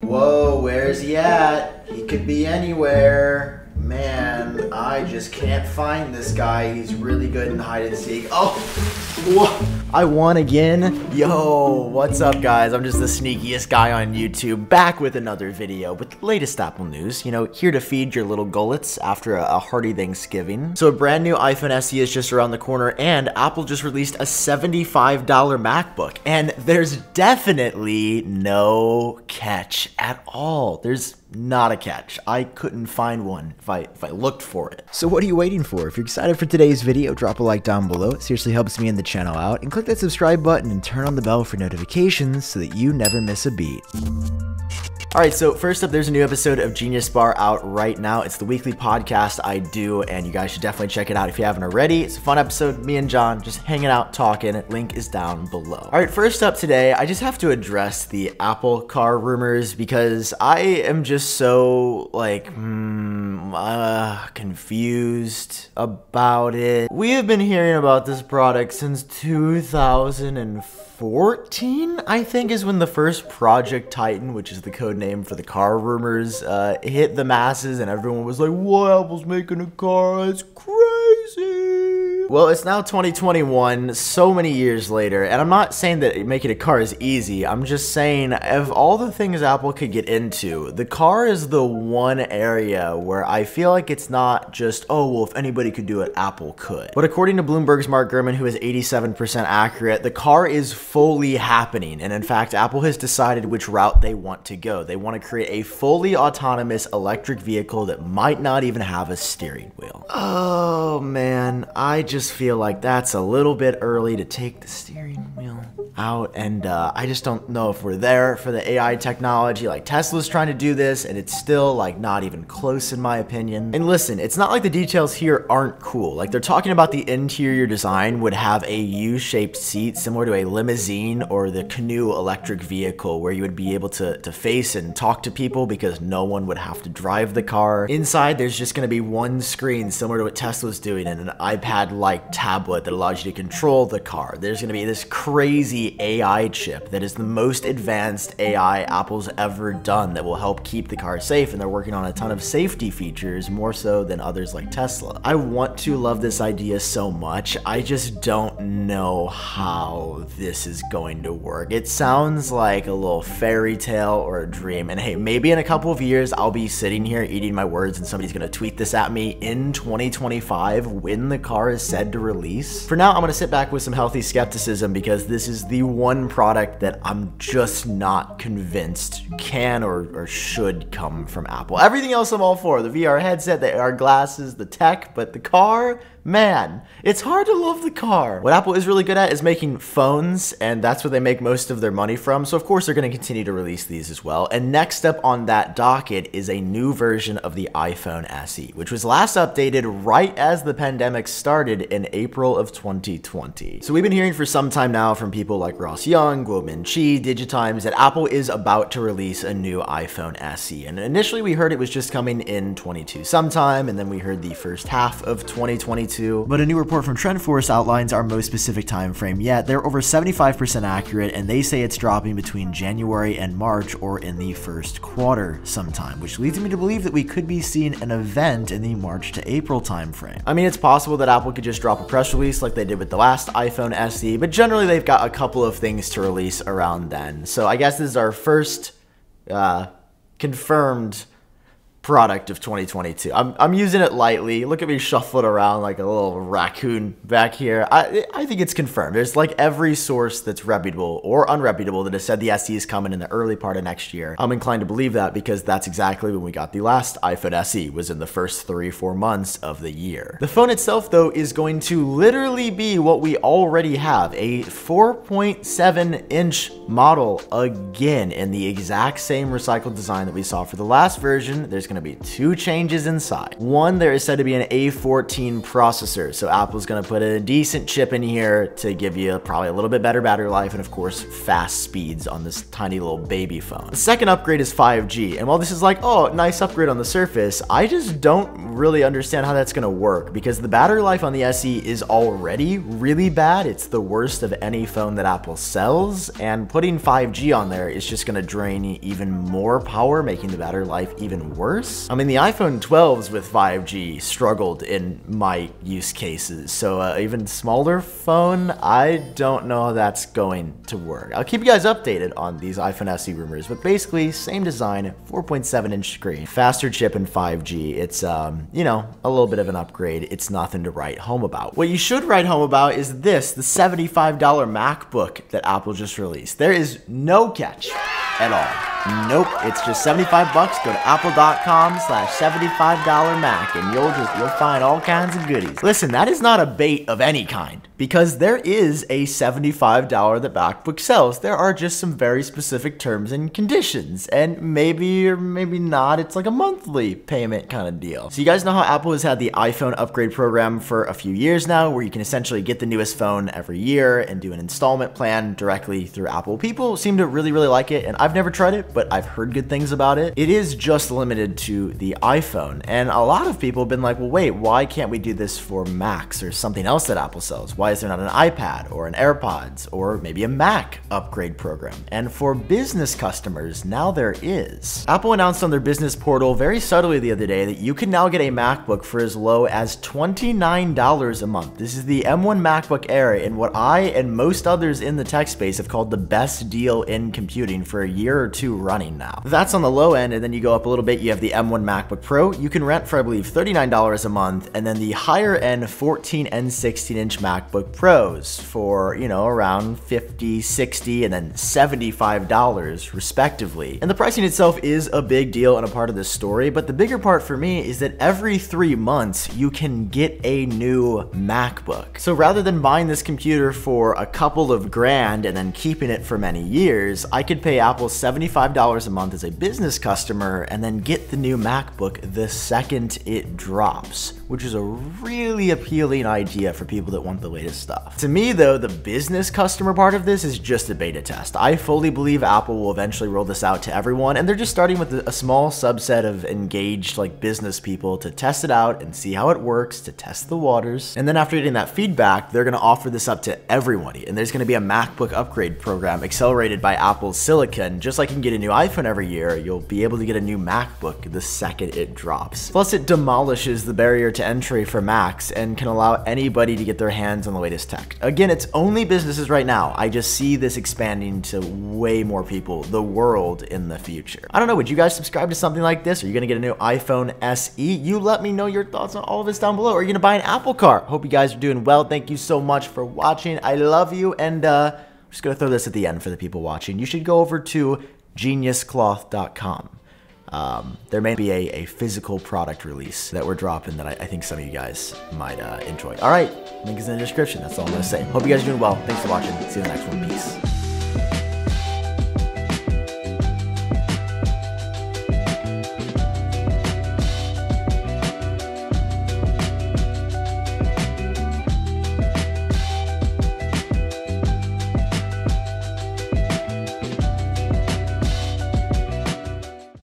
Whoa, where's he at? He could be anywhere. Man, I just can't find this guy. He's really good in hide and seek. Oh, whoa. I won again. Yo, what's up, guys? I'm just the sneakiest guy on YouTube, back with another video with the latest Apple news. You know, here to feed your little gullets after a hearty Thanksgiving. So a brand new iPhone SE is just around the corner, and Apple just released a $75 MacBook. And there's definitely no catch at all. There's not a catch. I couldn't find one if I looked for it. So what are you waiting for? If you're excited for today's video, drop a like down below. It seriously helps me and the channel out. And click that subscribe button and turn on the bell for notifications so that you never miss a beat. Alright, so first up, there's a new episode of Genius Bar out right now. It's the weekly podcast I do, and you guys should definitely check it out if you haven't already. It's a fun episode, me and John just hanging out, talking. Link is down below. Alright, first up today, I just have to address the Apple car rumors because I am just so, confused about it. We have been hearing about this product since 2014, I think, is when the first Project Titan, which is the code name for the car rumors, hit the masses, and everyone was like, "What? Apple's making a car? That's crazy." Well, it's now 2021, so many years later, and I'm not saying that making a car is easy. I'm just saying, of all the things Apple could get into, the car is the one area where I feel like it's not just, oh, well, if anybody could do it, Apple could. But according to Bloomberg's Mark Gurman, who is 87% accurate, the car is fully happening, and in fact, Apple has decided which route they want to go. They want to create a fully autonomous electric vehicle that might not even have a steering wheel. Oh, man, I just feel like that's a little bit early to take the steering wheel out, and I just don't know if we're there for the AI technology. Like, Tesla's trying to do this, and it's still like not even close in my opinion. And listen, it's not like the details here aren't cool. Like, they're talking about the interior design would have a U-shaped seat similar to a limousine or the Canoe electric vehicle, where you would be able to face and talk to people because no one would have to drive the car. Inside, there's just going to be one screen similar to what Tesla's doing, and an iPad-like tablet that allows you to control the car. There's going to be this crazy AI chip that is the most advanced AI Apple's ever done that will help keep the car safe, and they're working on a ton of safety features, more so than others like Tesla. I want to love this idea so much. I just don't know how this is going to work. It sounds like a little fairy tale or a dream, and hey, maybe in a couple of years I'll be sitting here eating my words and somebody's going to tweet this at me in 2025 when the car is said to release. For now, I'm going to sit back with some healthy skepticism because this is the one product that I'm just not convinced can or should come from Apple. Everything else I'm all for. The VR headset, the AR glasses, the tech, but the car, man, it's hard to love the car. What Apple is really good at is making phones, and that's where they make most of their money from, so of course they're going to continue to release these as well. And next up on that docket is a new version of the iPhone SE, which was last updated right as the pandemic started in April of 2020. So we've been hearing for some time now from people like Ross Young, Guomin Chi, Digitimes, that Apple is about to release a new iPhone SE. And initially we heard it was just coming in 22 sometime, and then we heard the first half of 2022. But a new report from TrendForce outlines our most specific time frame yet. They're over 75% accurate, and they say it's dropping between January and March, or in the first quarter sometime, which leads me to believe that we could be seeing an event in the March to April time frame. I mean, it's possible that Apple could just drop a press release like they did with the last iPhone SE, but generally they've got a couple of things to release around then. So I guess this is our first confirmed product of 2022. I'm using it lightly. Look at me shuffle it around like a little raccoon back here. I think it's confirmed. There's like every source that's reputable or unreputable that has said the SE is coming in the early part of next year. I'm inclined to believe that because that's exactly when we got the last iPhone SE, was in the first 3-4 months of the year. The phone itself, though, is going to literally be what we already have, a 4.7-inch model again in the exact same recycled design that we saw for the last version. There's going to be two changes inside. One, there is said to be an A14 processor, so Apple's going to put a decent chip in here to give you probably a little bit better battery life and of course fast speeds on this tiny little baby phone. The second upgrade is 5G, and while this is like, oh, nice upgrade on the surface, I just don't really understand how that's going to work because the battery life on the SE is already really bad. It's the worst of any phone that Apple sells, and putting 5G on there is just going to drain even more power, making the battery life even worse. I mean, the iPhone 12s with 5G struggled in my use cases, so even smaller phone, I don't know how that's going to work. I'll keep you guys updated on these iPhone SE rumors, but basically same design, 4.7-inch screen, faster chip and 5G. It's you know, a little bit of an upgrade. It's nothing to write home about. What you should write home about is this, the $75 MacBook that Apple just released. There is no catch at all. Nope, it's just 75 bucks. Go to apple.com/$75Mac and you'll find all kinds of goodies. Listen, that is not a bait of any kind because there is a $75 that MacBook sells. There are just some very specific terms and conditions, and maybe or maybe not, it's like a monthly payment kind of deal. So you guys know how Apple has had the iPhone upgrade program for a few years now, where you can essentially get the newest phone every year and do an installment plan directly through Apple. People seem to really like it, and I've never tried it, but I've heard good things about it. It is just limited to the iPhone, and a lot of people have been like, well, wait, why can't we do this for Macs or something else that Apple sells? Why is there not an iPad or an AirPods or maybe a Mac upgrade program? And for business customers, now there is. Apple announced on their business portal very subtly the other day that you can now get a MacBook for as low as $29 a month. This is the M1 MacBook Air, and what I and most others in the tech space have called the best deal in computing for a year or two running now. That's on the low end, and then you go up a little bit, you have the M1 MacBook Pro. You can rent for, I believe, $39 a month, and then the higher end 14 and 16-inch MacBook Pros for, you know, around $50, $60, and then $75 respectively. And the pricing itself is a big deal and a part of this story, but the bigger part for me is that every 3 months you can get a new MacBook. So rather than buying this computer for a couple of grand and then keeping it for many years, I could pay Apple $75 a month as a business customer and then get the new MacBook the second it drops, which is a really appealing idea for people that want the latest stuff. To me though, the business customer part of this is just a beta test. I fully believe Apple will eventually roll this out to everyone, and they're just starting with a small subset of engaged like business people to test it out and see how it works, to test the waters. And then after getting that feedback, they're gonna offer this up to everybody, and there's gonna be a MacBook upgrade program accelerated by Apple's Silicon. Just like you can get a new iPhone every year, you'll be able to get a new MacBook the second it drops. Plus, it demolishes the barrier to entry for Macs and can allow anybody to get their hands on the latest tech. Again, it's only businesses right now. I just see this expanding to way more people, the world in the future. I don't know, would you guys subscribe to something like this? Are you gonna get a new iPhone SE? You let me know your thoughts on all of this down below. Are you gonna buy an Apple car? Hope you guys are doing well. Thank you so much for watching. I love you, and I'm just gonna throw this at the end for the people watching. You should go over to geniuscloth.com. There may be a physical product release that we're dropping that I think some of you guys might enjoy. All right, link is in the description. That's all I'm gonna say. Hope you guys are doing well. Thanks for watching. See you in the next one. Peace.